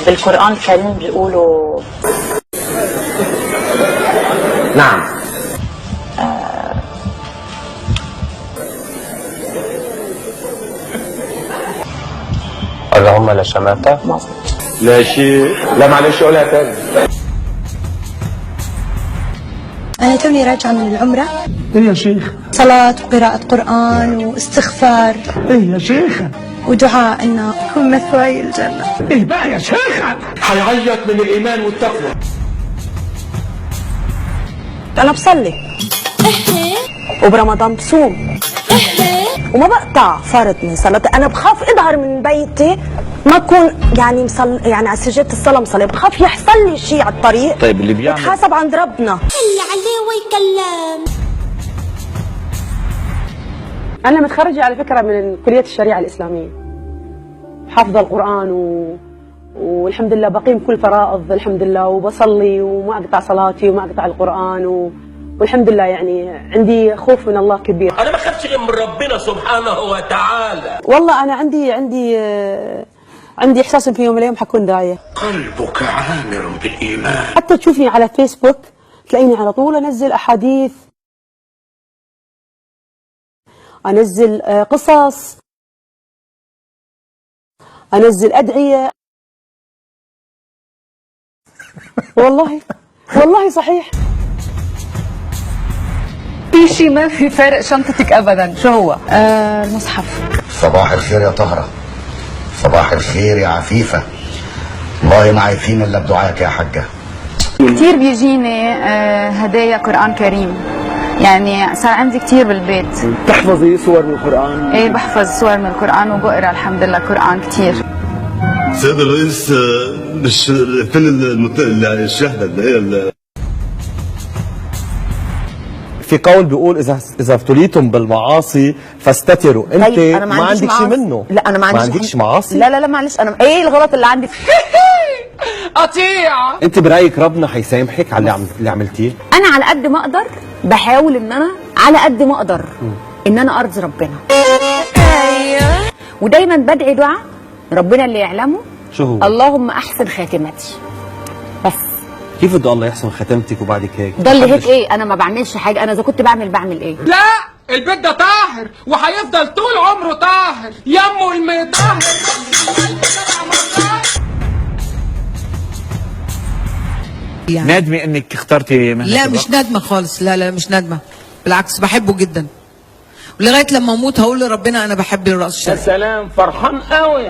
بالقرآن الكريم بيقولوا نعم. اللهم لا شماتة. لا شيء. لا معلش قولها تاني. أنا توني راجعة من العمرة. إيه يا شيخ؟ صلاة وقراءة قرآن واستغفار. إيه يا شيخة؟ ودعاء إنه نكون مثواي الجنة. إيه بقى يا شيخة؟ حيعيط من الإيمان والتقوى. أنا بصلي وبرمضان بصوم وما بقطع فرض من صلاتي. أنا بخاف أظهر من بيتي ما أكون يعني يعني على سجادة الصلاة مصلي، بخاف يحصل لي شيء على الطريق. طيب اللي بيعمل يتحاسب عند ربنا. اللي عليه ويكلم. أنا متخرجة على فكرة من كلية الشريعة الإسلامية، حافظة القرآن والحمد لله بقيم كل فرائض الحمد لله، وبصلي وما أقطع صلاتي وما أقطع القرآن والحمد لله. يعني عندي خوف من الله كبير. أنا ما خافش غير من ربنا سبحانه وتعالى. والله أنا عندي إحساس إن في يوم من الأيام حكون داعية. قلبك عامر بالإيمان. حتى تشوفني على فيسبوك تلاقيني على طول أنزل أحاديث، أنزل قصص، أنزل أدعية. والله صحيح. في شيء ما في فارق شنطتك أبدا، شو هو؟ المصحف. صباح الخير يا طهرة. صباح الخير يا عفيفة. والله ما عايفين إلا بدعائك يا حجة. كثير بيجيني هدايا قرآن كريم، يعني صار عندي كثير بالبيت. تحفظي صور من القرآن؟ ايه بحفظ صور من القرآن وبقرا الحمد لله قرآن كثير. سيد الرئيس مش فين الشهادة في قول بيقول اذا ابتليتم بالمعاصي فاستتروا. انت طيب أنا ما عندك شيء منه. لا أنا ما عندكش معاصي. لا معلش. أنا إيه الغلط اللي عندي؟ قطيع. انت برايك ربنا حيسامحك على اللي عملتيه؟ أنا على قد ما أقدر بحاول إن أنا على قد ما أقدر إن أنا أرضي ربنا. ودايما بدعي دعاء ربنا اللي يعلمه. شو هو؟ اللهم أحسن خاتمتي. بس كيف بده الله يحسن ختمتك وبعدك هيك؟ ضل هيك ايه؟ انا ما بعملش حاجه. انا اذا كنت بعمل ايه؟ لا، البيت ده طاهر وهيفضل طول عمره طاهر. يمه المطهر. نادمة انك اخترتي مهنة لا مش نادمة خالص. لا مش نادمة، بالعكس بحبه جدا، ولغاية لما اموت هقول لربنا انا بحب الرقص الشرقي. يا سلام، فرحان قوي.